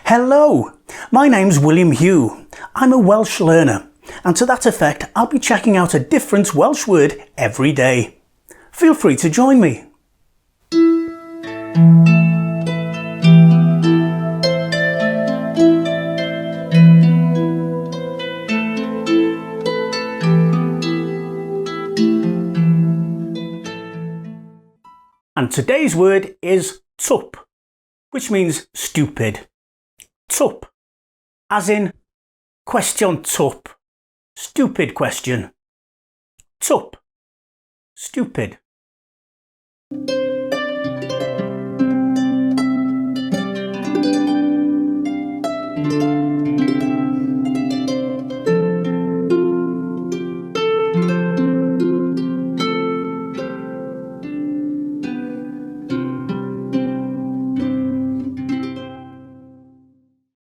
Hello, my name's William Hugh. I'm a Welsh learner, and to that effect I'll be checking out a different Welsh word every day. Feel free to join me. And today's word is twp, which means stupid. Twp, as in question twp, stupid question. Twp, stupid.